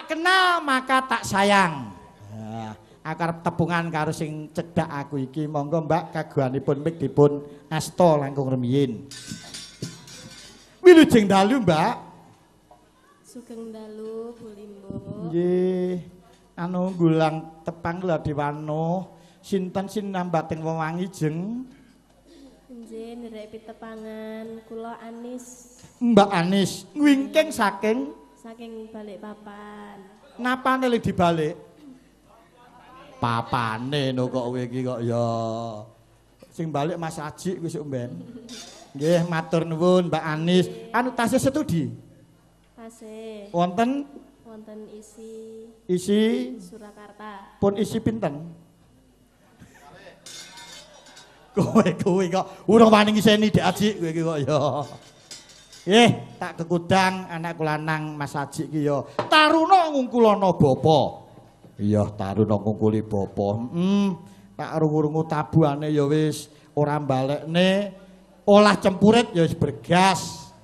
tak kenal maka tak sayang. Nah, aku arep tepungan karo sing cedhak aku iki. Monggo Mbak kagunganipun mik dipun asta langkung rumiyin. Wilujeng dalu, Mbak. Sugeng dalu Bu Limbo. Nggih. Anu gulang tepang kula Dewano. Sinten sinambating wewangi jeng? Nggih nderek pitepangan kula Anis Mbak Anis, wingking saking Balikpapan. napane le dibalik? Papane no kok kowe iki kok ya. Sing balik Mas Aji kuwi sok mben. Nggih, matur nuwun Mbak Anis. Anu tasih studi? Tasih. Wonten isi Surakarta. Pun isi pinten? Kowe kok urung wani ngiseni Dik Aji kowe iki kok ya. Tak kekudang anak lanang Mas Aji ki ya. Taruna ngungkulana bapa. Iya, taruna ngungkuli bapa. Tak rungu-rungu tabuhane ya wis ora balekne. Olah cempurit ya wis bergas.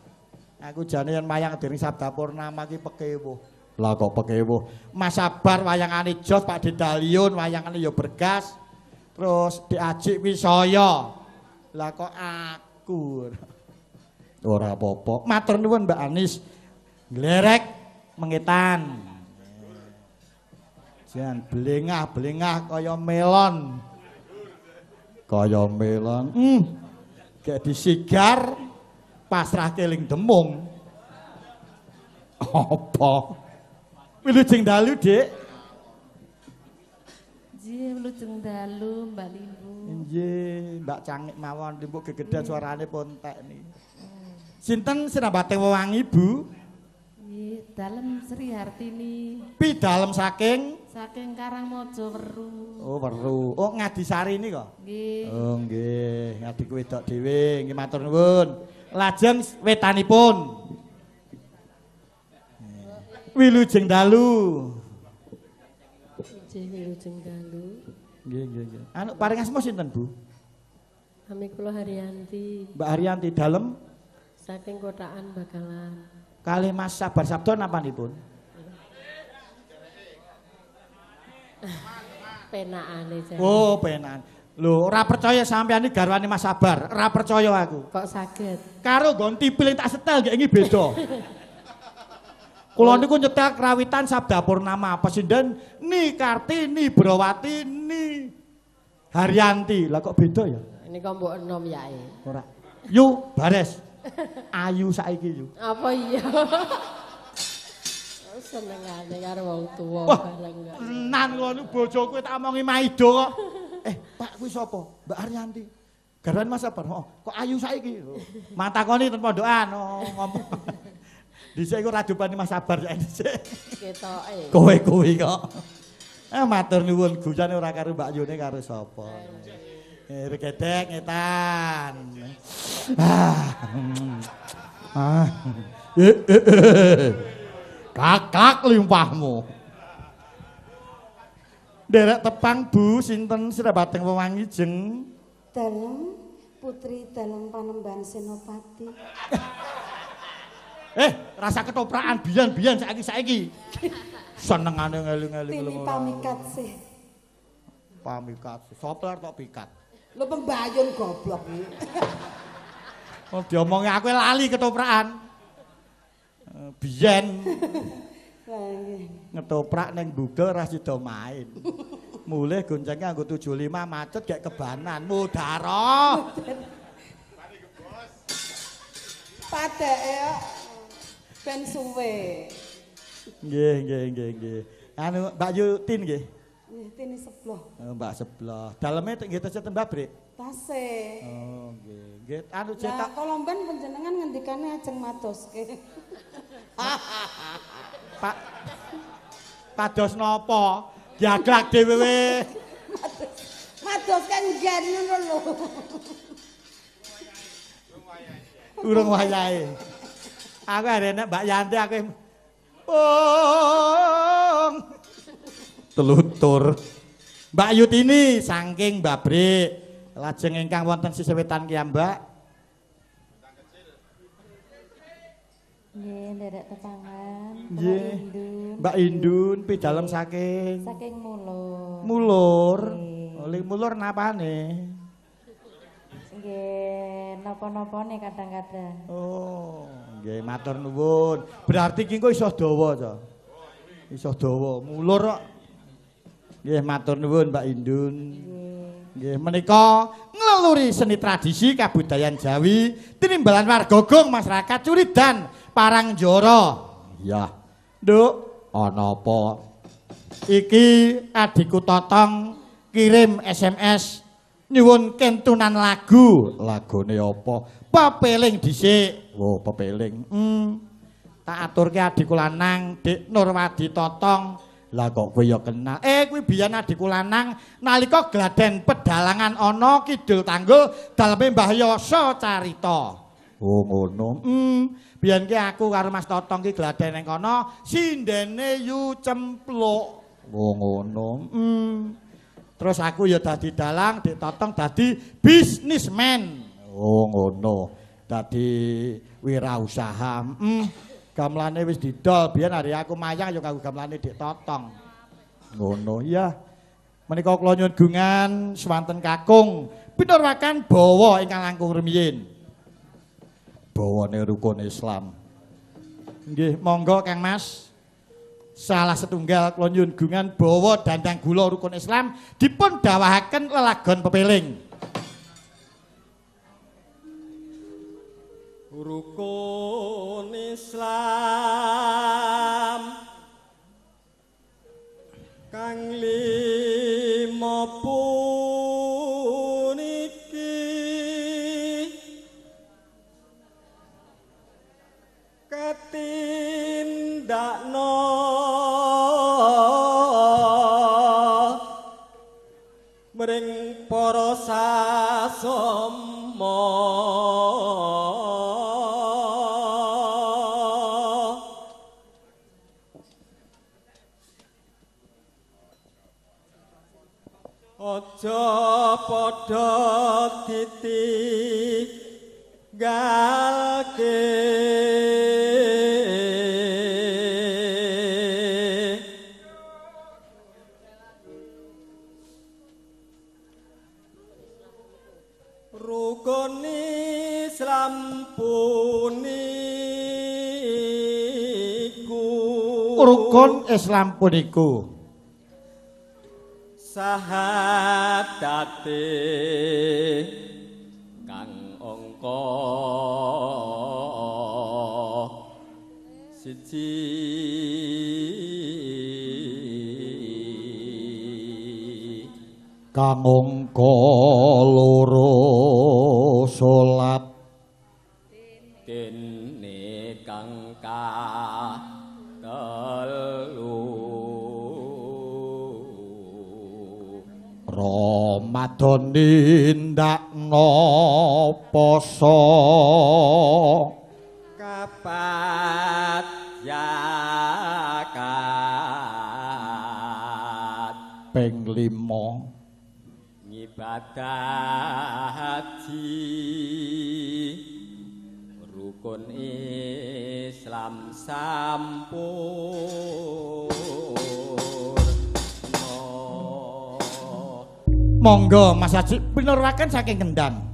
Aku jane yen wayang dening Sabda Purnama ki pekewuh. Lah kok pekewuh. Mas Sabar wayangane Jos Pak Dedaliun wayangane ya bergas. Terus diajik kuwi saya. Lah kok aku. Ora apa-apa. Matur nuwun Mbak Anis. Nglerek mengetan. Jan blengah-blengah kaya melon. Kaya melon. Kayak disigar pasrah keling demung. Apa? Wilujeng dalu, Dik. Nggih wilujeng dalu Mbak Limbo. Nggih, Mbak Cangik mawon limbuk gegeden suarane pontek niki. Sinten sinambate wewangi, Bu? Nggih, dalem Sri Hartini. Pidalem saking Karangmojo Weru. Oh, Weru. Oh, Ngadisari ini kok? Nggih. Oh, nggih. Ngadiku wedok dhewe, nggih matur nuwun. Lajeng wetanipun. Wilujeng dalu. Wilujeng dalu. Nggih. Anu paring asma sinten, Bu? Nami kula Haryanti. Mbak Haryanti dalem Saking Kotaan Bakalan. kalih Mas Sabar Sabdo napanipun? Penakane jane. Oh, penan. Lho, ora percaya sampeyan iki garwane Mas Sabar. Ora percaya aku. Kok saged? Karo nggon tipil tak setel nggih iki beda. Kula niku nyetel krawitan Sabda Purnama Pesinden Ni Kartini Brawati Ni Haryanti. Lah kok beda ya? Ini kok mbok enom yae. Ora. Yu bares. Ayu saiki yu. Apa iya? Senengane karo wong tuwa bareng. Tenan kula niku bojoku tak omongi Maido kok. Pak kuwi sapa? Mbak Haryanti. Garwan Mas Sabar. Kok ayu saiki? Matakoni ten pondokan ngomong. Dhisik iku radupane Mas Sabar saiki dhisik. Ketoke. Kowe kuwi kok. Matur nuwun gujane ora karo Mbak Yune karo sapa. Regedek ngetan. Kakak limpahmu. Derek tepang Bu sinten sirabateng wewangi jeng? Dalem Putri Dalem Panembahan Senopati. Rasa ketoprakan biyen saiki. Senengane ngeling-eling Tini pamikat sih. Pamikat. Sapa tok pikat? Lho pembayun goblok iki. Oh diomongi aku lali ketoprakan. Biyen ngetoprak ning Google ra sida main. Mulih goncenge nganggo 75 macet gek kebanan mudara. Padake yo ben suwe. Nggih. Anu Mbak Yu Tin nggih. Nggih tini sebelah. Mbak sebelah. Daleme nggih tesih tembak, Brek. Tase. Oh, nggih. Anu Lah cetak kolomben panjenengan ngendikane ajeng madoske. Pak pados napa? Diaglak dhewe we. Mados kan ngen ngono lho. Urung wayahe. Aku arene Mbak Yanti aku telutur. Mbak Yutini saking Mbak Brek. Lajeng ingkang wonten sisih wetan ki Mbak. Nggih, nderek tetangan. Nggih. Indun. Mbak Indun pidalem saking Saking mulur. mulur. Nggih. Oleh mulur napane? Nggih, napa-napane kadang-kadang. Oh, nggih matur nuwun. Berarti ki engko iso dawa to. Iso dawa, mulur kok. Nggih matur nuwun Mbak Indun. Nggih menika ngleluri seni tradisi kabudayan Jawi tinimbalan warga gong masyarakat Curidan Parangjara. Iya. Nduk, ana apa? Iki adikku Totong kirim SMS nyuwun kentunan lagu. Lagune apa? Pepeling dhisik. Oh, pepeling. Tak aturke adikku lanang Dik Nurwadi Totong. Lah kok kowe ya kenal. Kuwi biyen adikku lanang nalika gladen pedalangan ana kidul tanggul daleme Mbah Yasa carita. Oh ngono. Biyen ki aku karo Mas Totong ki gladen ning kono sindene yu cempluk. Oh ngono. Terus aku ya dadi dalang, Dik Totong dadi bisnismen. Oh ngono. Dadi wirausaha. Gamelane wis didol, biyen hari aku mayang ya kanggo gamelane Dik Totong. Ngono ya. Menika kula nyuwun gungan swanten kakung pinurwakan bawa ingkang langkung rumiyin. Bawane rukun Islam. Nggih, monggo Kang Mas. Salah setunggal kula nyuwun gungan bawa dandang gula rukun Islam dipun dawahaken lelagon pepeling. Rukun Islam kang lima puniki katindakno mring para sasama aja padha ditinggalke rukun Islam puniku Rukun Islam puniku sahadate kang angka siji kang angka loro salat dene kang telu Ramadan nindakno poso kapat zakat ping 5 ngibadah haji rukun Islam sampun monggo Mas Haji pinurwaken saking Kendang.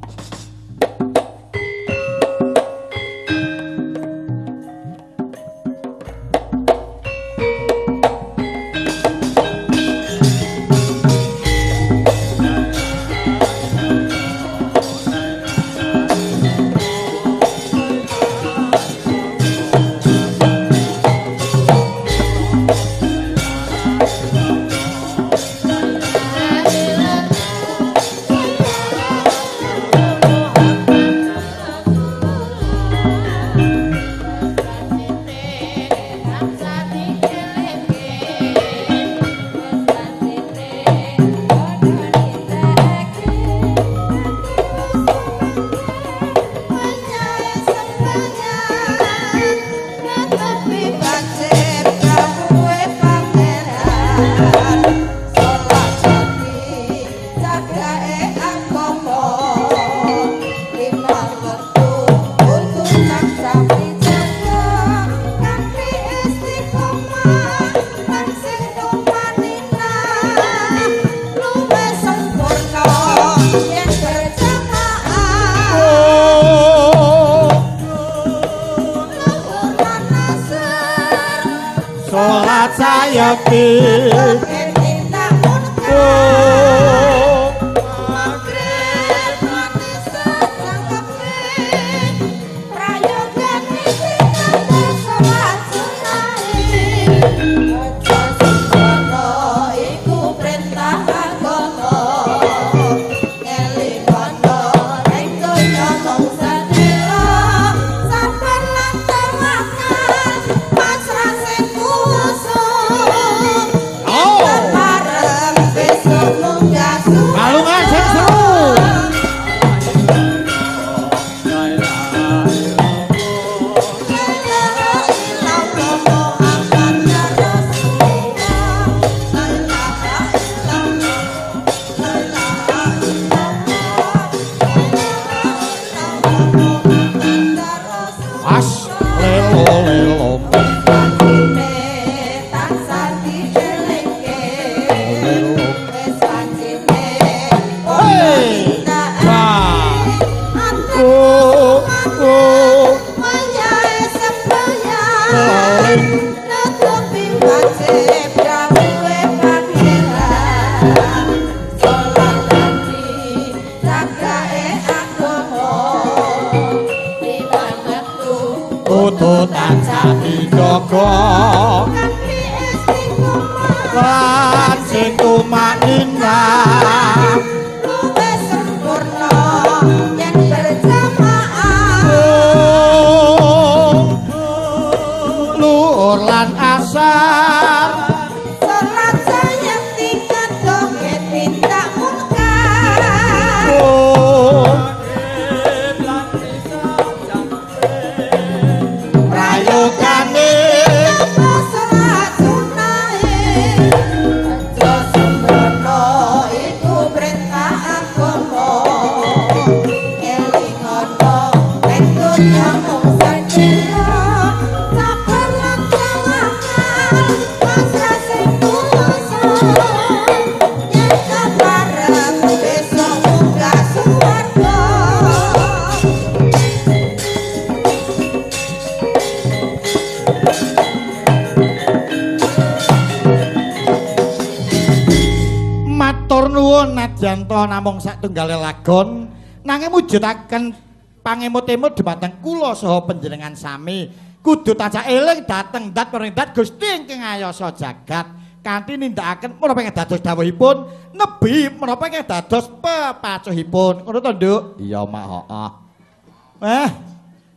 salat sayekti Balungan sing seru. As lelo lelo. Tututan sami jaga lan sing tumanina luwih sempurna yen berjamaah luhur lan asar salat sayang tingkat doge tindak mungkar prayogane salat sunahe aja sembrono iku perintah agama elingono nek dunya mung sadina sabar lan jangan pasrah sing tulus yen kabareng besok munggah swarga. Matur nuwun nadyan to namung satunggale lagon nanging mujudaken pangemot-emot dhumateng kula saha panjenengan sami kudu tansah eling dhateng dat perindat Gusti ingkang ayasa jagat kanthi nindakaken menapa ingkang dados dawuhipun nebi menapa ingkang dados pepacuhipun ngono to Nduk iya mak heeh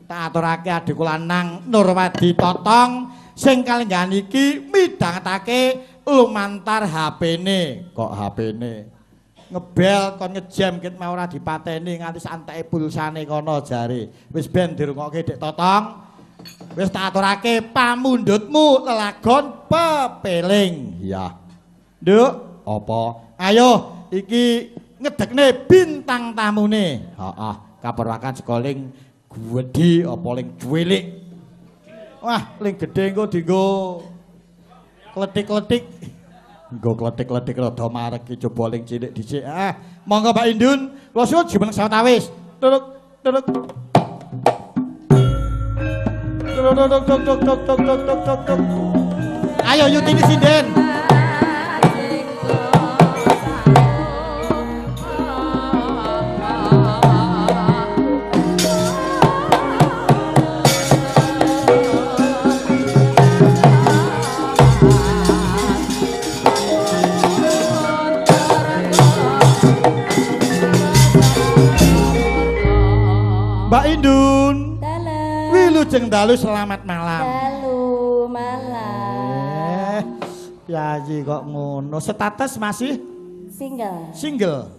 tak aturake adik kula nang Nurwadi Totong sing kalenggahan iki midhangetake lumantar HP-ne kok HP-ne ngebel kon ngejam ket mau ora dipateni nganti santeke pulsane kono jare wis ben dirungokke Dik Totong wis tak aturake pamundhutmu lelagon pepeling iya Nduk apa ayo iki ngedekne bintang tamune heeh kapurakan sekoling gedhi apa ling cuwilik wah ling gedhe engko dienggo kletik-kletik nggo kletik-kletik rada marek iki coba ling cilik dhisik. Monggo Mbak Indun, kula suwun jumeneng sawetawis. Turuk turuk. Turuk turuk tuk tuk tuk tuk tuk tuk tuk tuk. Ayo Yutini sinden. Mbak Indun. Dalam. Wilujeng dalu selamat malam. Dalu malam. Piyayi kok ngono. Status masih Single. single.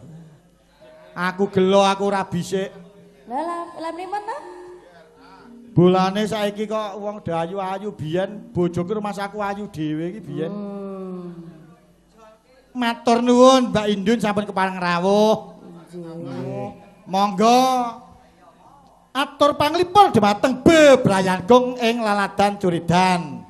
Aku gelo aku ora bisik. Lah liman ta? Bulane saiki kok wong dayu-ayu biyen bojoku rumah saku ayu dhewe iki biyen. Matur nuwun Mbak Indun sampun kepareng rawuh. Monggo atur panglipur dhumateng bebrayanggung ing laladan Curidan.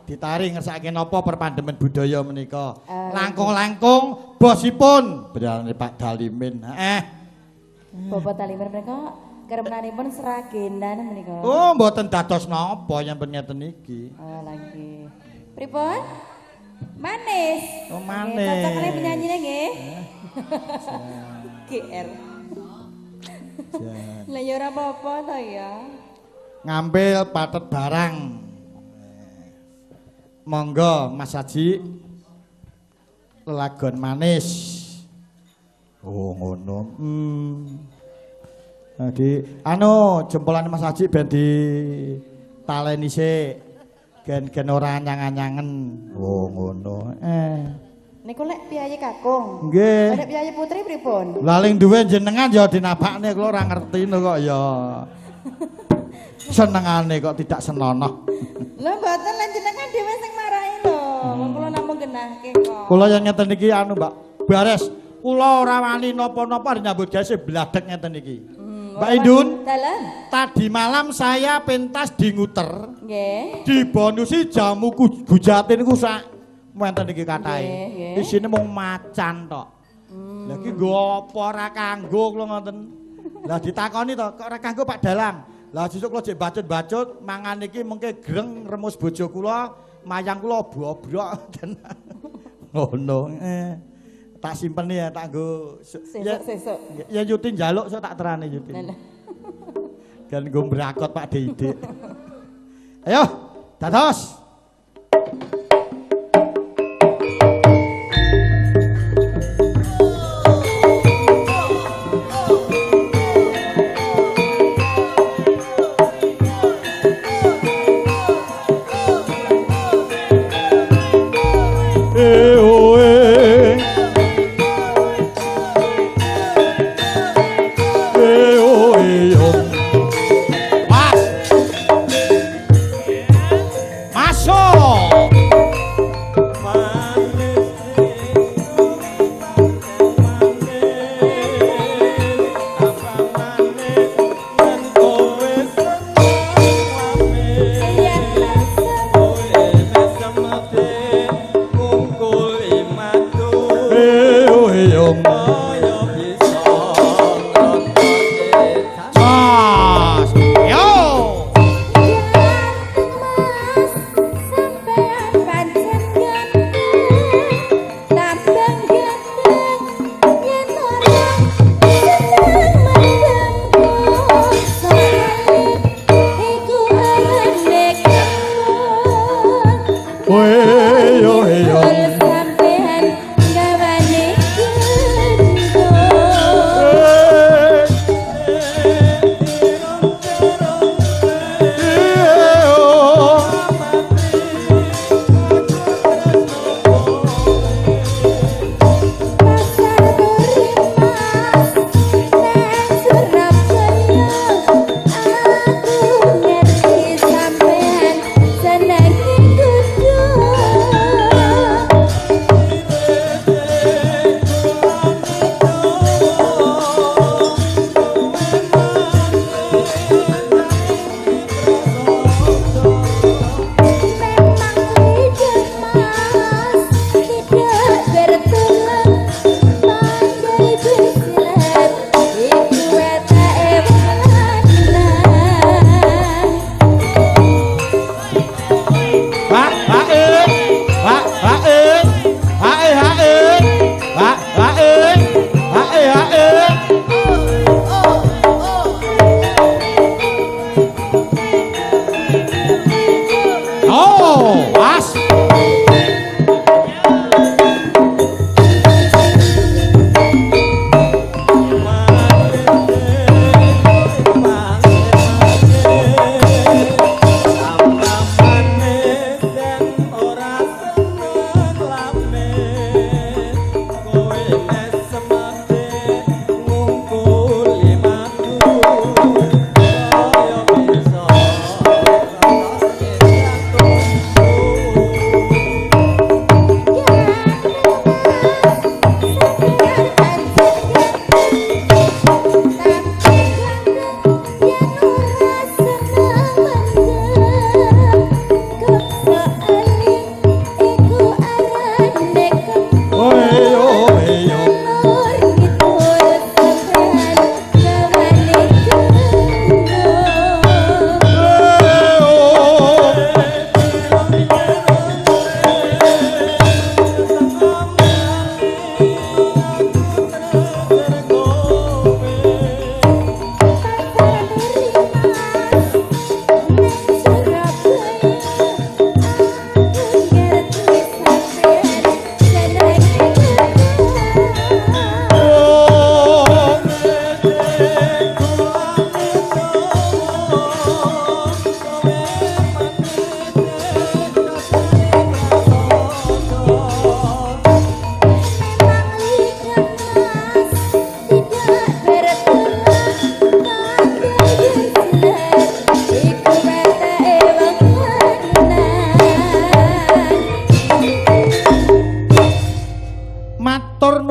Ditari ngersake napa perpandemen budaya menika. Langkung-langkung bosipun berane Pak Dalimin. Bapak Dalimin mereka Keremenanipun seragendan menika. Oh, mboten dados napa yen ngeten iki. Oh, lagi. Pripun? Manis. Oh, Nggih, manis. cocok kali penyanyine nggih. GR. Lah ya ora apa-apa to ya. Ngambil patet barang. Monggo Mas Haji. Lelagon manis. Oh, ngono. Jadi jempolan Mas Haji ben di taleni sik. Gen ora anyang-anyangen. Oh, ngono. Niku lek piyayi kakung. Nggih. Nek piyayi putri pripun? Laling duwe jenengan ya dinapakne kula ora ngerti kok ya. Senengane kok tidak senonoh. Lah mboten lan jenengan dhewe sing marahi lho. Kula namung genahke kok. Kula yang ngeten iki Mbak. Bares. Kula ora wani napa-napa nyambut gawe bladek ngeten iki. Mbak Indun, dalan. tadi malam saya pentas di nguter. Nggih. Dibonusi jamu gujatin ku sak menten iki katahe. Nggih. Isine mung macan tok. Lah iki nggo apa ora kanggo kula ngoten. Lah ditakoni to, kok ora kanggo Pak Dalang. Lah sesuk kula jek bacut-bacut mangan iki mengke greng remus bojo kula, mayang kula bobrok. Ngono. Tak simpeni ya tak nggo Sesuk. ya Yuti njaluk sok tak terane Yuti. Kan nggo mbrakot Pak Didik. Ayo, dados.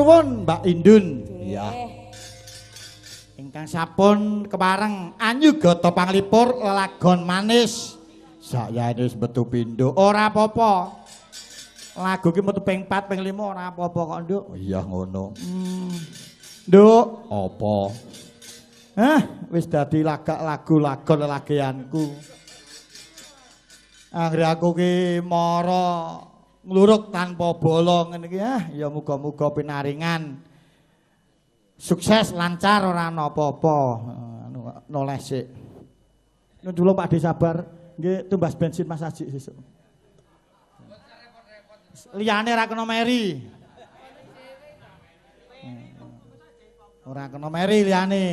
nuwun Mbak Indun. Iya. Ingkang sampun kepareng anyugata panglipur lelagon manis. Sayane wis metu pindho ora apa-apa. Lagu ki metu ping 4 ping 5 ora apa-apa kok, Nduk. Iya ngono. Nduk, apa? Hah, wis dadi lagu lagon lelageanku. Anggere aku ki mara ngluruk tanpa bolong ngene iki ya muga-muga pinaringan sukses lancar ora ana apa-apa. Noleh sik. Nun dulu Pak De sabar nggih tumbas bensin Mas Haji sesuk. Liyane ora kena meri. Ora kena meri liyane.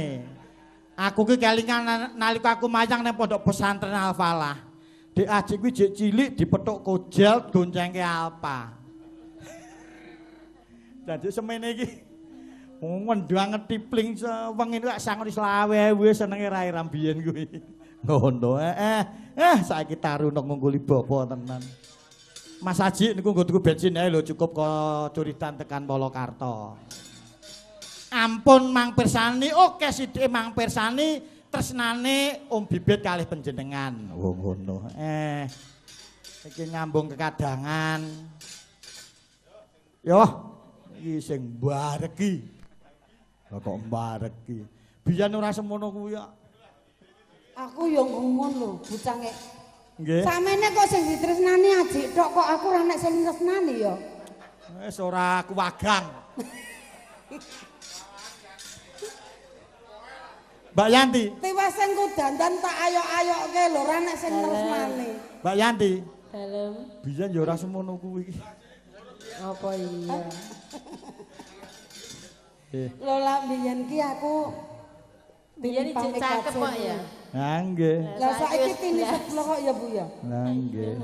Aku ki kelingan nalika aku mayang nang pondok pesantren Al-Falah. Dek Aji kuwi jek cilik dipethuk kojel goncengke Alpa. Dadi semene iki ngendang ngetipling sewengi kok sangon selawe wis senenge ra rambiyen kuwi. Ngono saiki taruna ngungguli bapa tenan. Mas Haji niku nggo tuku bensin ae lho cukup kok curitan tekan Polokarto. Ampun Mang Pirsani, oke sithike Mang Pirsani tresnane Om Bibit kalih panjenengan. Oh ngono. Iki nyambung kekadangan. Yo, iki sing mbareki. Lah kok mbareki. Biyen ora semono kuwi kok. Aku yo ngomong lho, bucange. Nggih. Samene kok sing ditresnani Aji tok kok aku ora nek sing tresnani ya. Wis ora kuwagang. Mbak Yanti. Tiwas sing ku dandan tak ayok-ayokke lho ora nek sing tresnani. Mbak Yanti. Dalem. Biyen ya ora semono kuwi. Apa iya? Lho lak biyen ki aku Biyen iki cakep kok ya. Ha nggih. Lah saiki tini sebelah kok ya Bu ya. Lah nggih.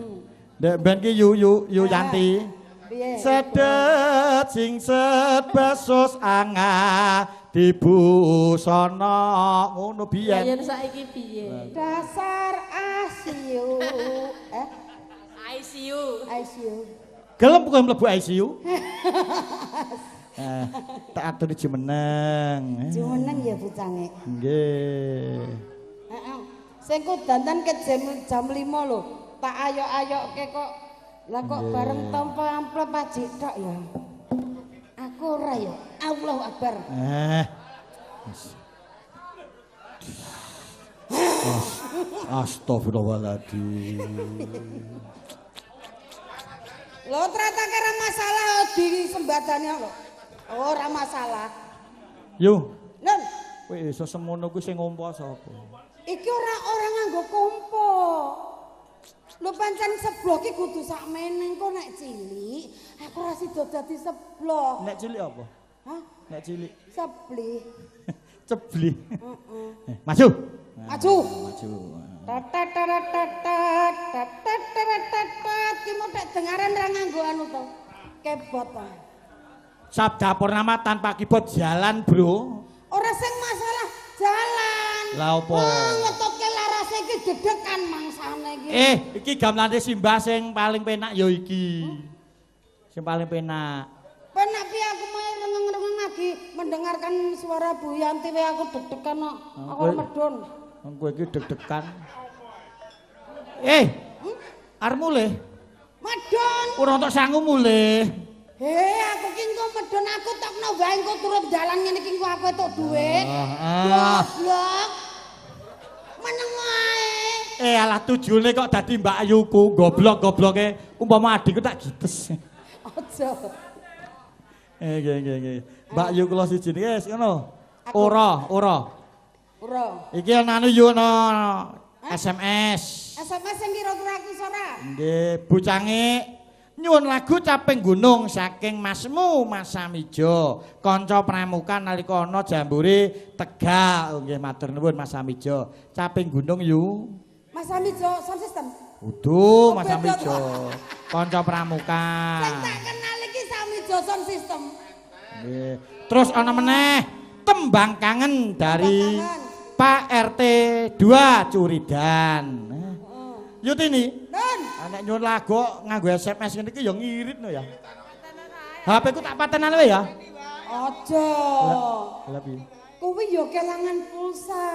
Ndek ben ki yu Yanti. Piye? Sedet sing set basos anga dibusana ngono biyen. Biyen saiki piye? Dasar asiu. ICU. ICU. Gelem kok mlebu ICU? Tak aturi jumeneng. Jumeneng ya bucange. Nggih. Heeh. Sing ku dandan ke jam 5 lho. Tak ayok-ayokke kok. Lah kok bareng tanpa amplop Aji tok ya. Aku ora ya. Allahu Akbar. Astagfirullahaladzim. Lho ternyata kira masalah di sembadane lho. Ora masalah. Yo, Nun, kowe iso semono kuwi sing ngompo sapa? iki ora nganggo kompo. Lho pancen seblok iki kudu sakmene engko nek cilik, aku ora sida dadi seblok. Nek cilik apa? Hah? Nek cilik Sebli. cebli. Maju. Maju. Maju. Ki mau tak dengaran ra nganggo anu to. Kebot to. Sabda Purnama tanpa keyboard jalan, Bro. Ora sing masalah jalan. Lah opo? Ngetutke larase iki dedekan mangsane iki. Iki gamelane Simbah sing paling penak ya iki. Sing paling penak. Penak piye aku mau rengeng-rengeng lagi mendengarkan suara Bu Yanti wae aku deg-degan kok. Aku medun. Kowe iki deg-degan. Arep mulih. Medun. Ora entuk sangu mulih. Aku ki engko medun aku tokno wae engko turut dalan ngene iki engko aku entuk dhuwit. Goblok. Meneng wae. Alah tujune kok dadi Mbak Ayuku goblok-gobloke umpama adikku tak gites. Aja. Nggih. Mbak Ayu kula siji niki wis ngono. Ora. Ora. Iki ana yu ana SMS. SMS sing kira-kira aku ora. Nggih, Bucange nyuwun lagu Caping Gunung saking Masmu Mas Samijo. Kanca pramuka nalika ana jambure Tegal. Nggih matur nuwun Mas Samijo. Caping Gunung yu. Mas Samijo sound system. Uduh Mas Samijo. Kanca pramuka. Sing tak kenal iki Samijo sound system. Nggih. Terus ana meneh Tembang Kangen dari Pak RT 2 Curidan. Yut ini. Nun. Nek nyuwun lagu nganggo SMS ngene iki ya ngirit no ya. HP ku tak patenan wae ya. Aja. Lah piye? Kuwi ya kelangan pulsa.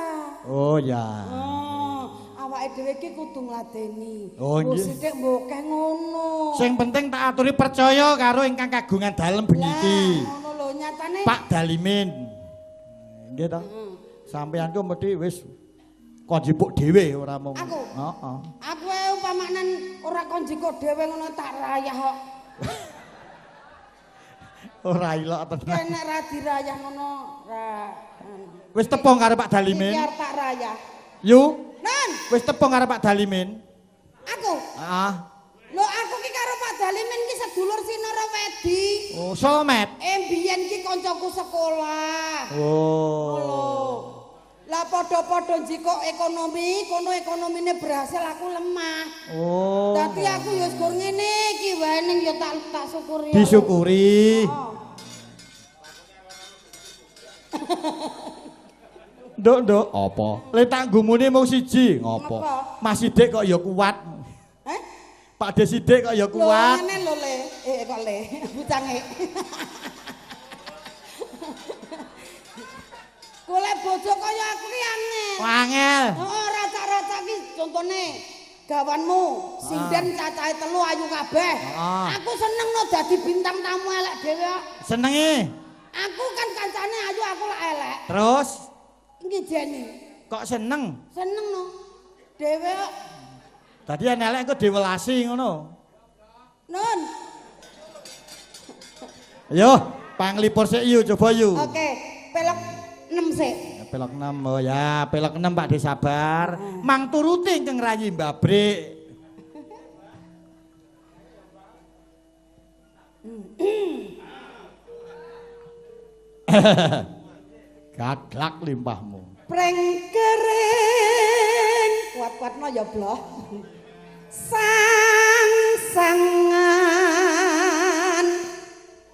Oh ya. Oh, awake dhewe iki kudu ngladeni. Oh, nggih. Sithik mbok kek ngono. Sing penting tak aturi percaya karo ingkang kagungan dalem bengi iki. Lah, ngono lho nyatane. Pak Dalimin. Nggih ta? Sampeyan ku mesti wis kon jipuk dhewe ora mung. Aku? Heeh. Aku ae upamanen ora kon jiko dhewe ngono tak rayah kok. Ora ilok tenan. Nek ra dirayah ngono ra. Wis tepung karo Pak Dalimin. Biar tak rayah. Yu, Nan, wis tepung karo Pak Dalimin. aku. Heeh. Lho aku ki karo Pak Dalimin ki sedulur Sinara Wedi. Oh, somet. Biyen ki kancaku sekolah. Oh. Lho. Lah padha-padha jiko ekonomi, kono ekonomine berhasil aku lemah. Oh. Dadi aku ya gur ngene iki wae ning ya tak syukuri. Disyukuri. Oh. Nduk, apa? Le tak nggumune mung siji, ngopo? Apa? Mas Sidik kok ya kuat. Eh? Pak De Sidik kok ya Lho kuat. ngene lho Le. Kok Le. Bucange. Golek bojo kaya aku ki angel. Angel. Oh, racak-racak ki contone gawanmu, sinden cacahe 3 ayu kabeh. Aku seneng no dadi bintang tamu elek dhewe kok. Senenge. Aku kan kancane ayu aku lak elek. Terus Iki jeni. kok seneng? Seneng no. Dhewe kok. Dadi yen elek engko diwelasi ngono. Nun. Ayo, panglipur sik yu, coba yu. Oke, pelok 6 sik. Pelok 6, oh ya, pelok 6 Pak De sabar. Mang turuti ingkang rayi mbabrik. Gaglak limpahmu. Preng kering. Kuat-kuatno ya bloh. Sang-sangan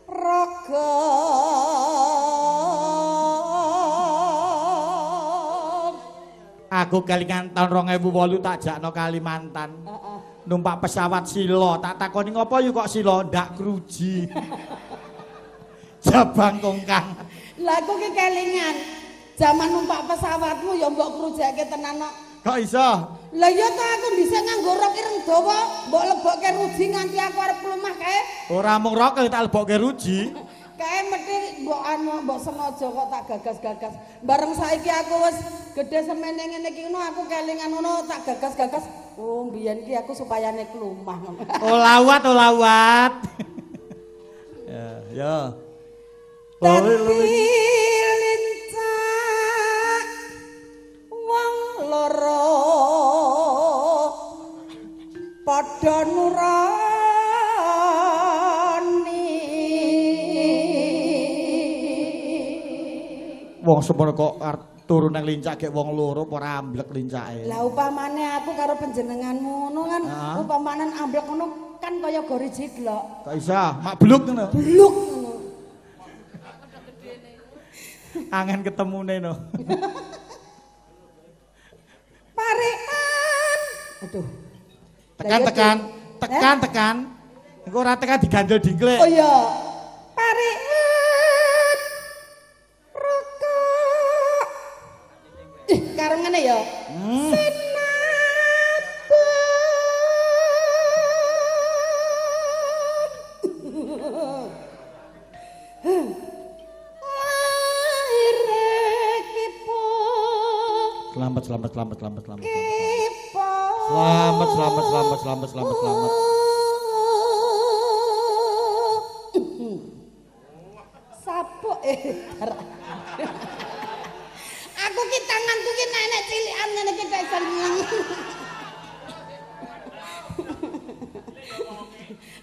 raga. Aku kelingan tahun 2008 tak jakno Kalimantan. Numpak pesawat silo, tak takoni ngopo yu kok silo ndak kruji. Jabang kongkang. Lah aku ki kelingan. Zaman numpak pesawatmu ya mbok krujake tenan kok. Kok iso? Lah ya ta aku dhisik nganggo rok ireng dawa, mbok lebokke ruji nganti aku arep lumah kae. Ora mung rok tak lebokke ruji. Kae mesti mbok sengaja kok tak gagas-gagas. Bareng saiki aku wis gedhe semene ngene iki ngono aku kelingan ngono tak gagas-gagas. Oh, mbiyen ki aku supayane klumah ngono. Olawat, olawat. Ya, ya. Lincah wong loro padha nurani. Wong semono kok turu nang lincak gek wong loro apa ora amblek lincake. Lah upamane aku karo panjenenganmu ngono kan, upamanen amblek ngono kan kaya gori jiglok. Kok iso? Mak bluk ngono. Bluk ngono. Angen ketemune no. Parikan. Aduh. Tekan. Engko ora tekan digandel dingklek. Oh iya. Parikan. Rokok. Karo ngene ya. Selamat. Kipo. Selamat. Sapuk Aku ki tanganku ki nek cilikan ngene iki tek seneng.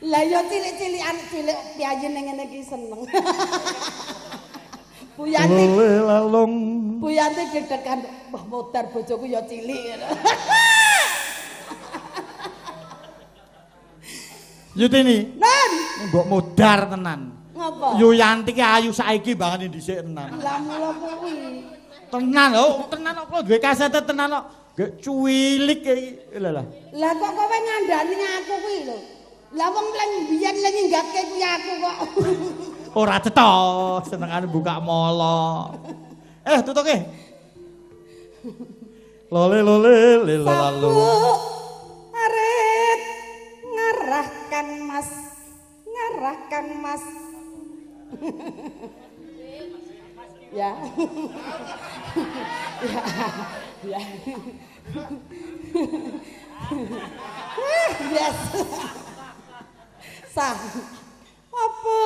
Lah ya cilik-cilikan cilik piyayen ngene iki seneng. Bu Yanti. Lalung. Bu Yanti dedekan Mbah Modar bojoku ya cilik. Yutini. Nan, Mbok modar tenan. ngapa? Yu Yanti ki ayu saiki banget dhisik tenan. Lah mula kuwi. Tenan kok duwe kasete tenan kok. Gek cuwilik iki. Lah. Lah kok kowe ngandani aku kuwi lho. Lah wong mleng biyen le nyinggatke kuwi aku kok. Ora cetha, senengane buka molo. Tutuke. Lole lilo lalu. Arit ngarahkan Mas. Ya. Ya. Yes. Sah. Apa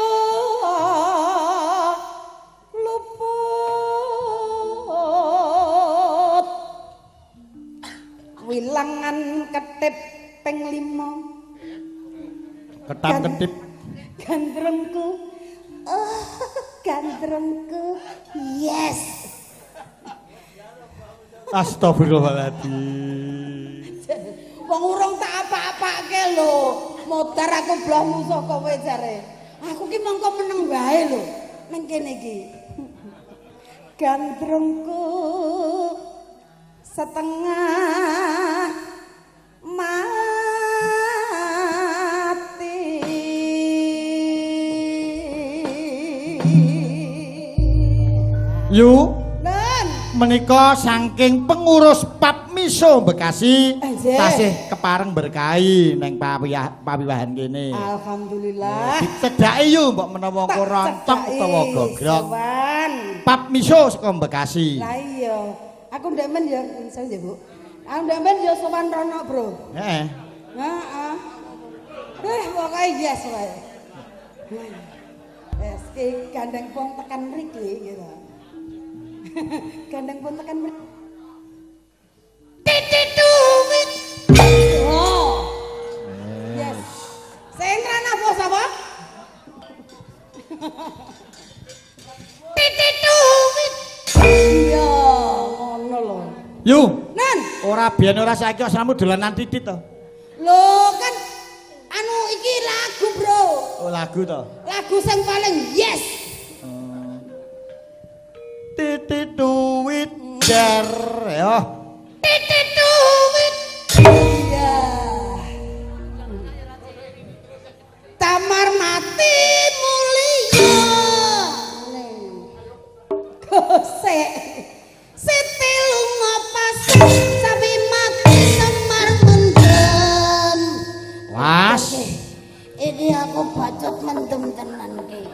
luput wilangan ketip ping 5 Ketap-ketip. gandrengku gandrengku yes. Astagfirullahaladzim. Wong urung tak apa-apake lho. Modar aku blah musuh kowe jare. Aku ki mongko meneng wae lho ning kene iki. Gandrengku setengah mati. Yu, Nen, menika saking pengurus Pap Miso Bekasi Anjir. tasih kepareng berkahi neng pawiwahan kene. alhamdulillah. Dicedhaki yu mbok menawa korontok utawa gogrok. Sowan. Pap Miso saka Bekasi. Lah iya, aku ndek men ya insan ya, Bu. Aku ndek men ya sowan rono, Bro. Heeh. Heeh. Pokoke yes wae. Wes ki gandeng pun tekan mriki gitu. Gandeng pun tekan mriki. Titit duwit. Oh. Yes. Sing ra nafas apa? Titit duwit. Iya, ngono lho. Yu, Nan, ora biyen ora saiki asramu dolanan titit to. lho kan anu iki lagu, Bro. Oh, lagu to. Lagu sing paling yes. Titit duwit dar ya. Titit duwit. Iya. Tamar mati mulia. Gosek. Siti lunga pas sapi mati Semar mendem. Was. Ini aku bacot mendem tenan ki.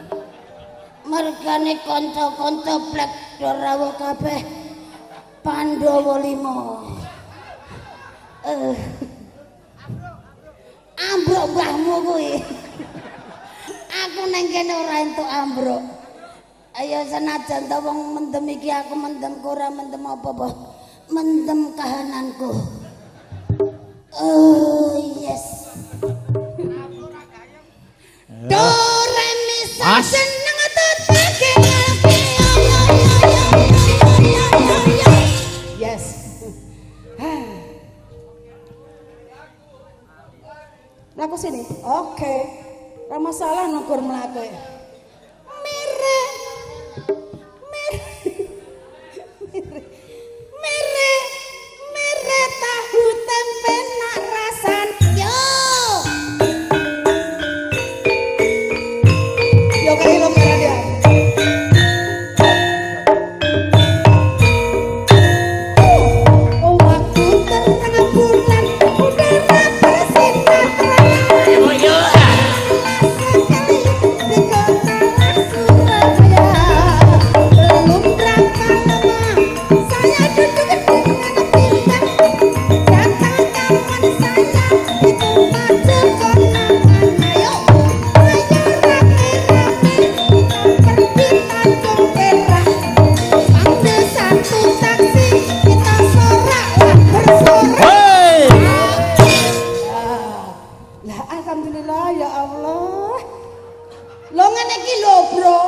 Mergane kanca-kanca blek rawuh kabeh Pandhawa 5. Ambruk mbahmu kuwi. Aku nang kene ora entuk ambruk. Ayo senajan ta wong mendem iki aku mendem ora mendem apa-apa. Mendem kahananku. Oh yes. Do re mi sa seneng teteke yes. Laku sini. Oke. Ora masalah nukur mlaku. Mere. Mere tahu tempe nak rasan. Yo. Yo kali lo merah dia. Oh, waktu terang bulan udara bersinar terang. Hei. Lah alhamdulillah ya Allah. Lo ngene iki lho, Bro.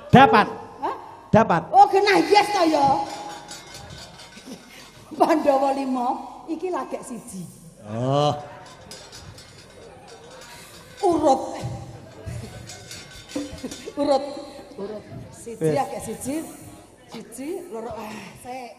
Dapat. Hah? Dapat. Oh, kena yes to ya. Pandhawa 5 iki lagek siji. Oh. Urut. Urut. Siji Wis. lagek siji. Siji loro saya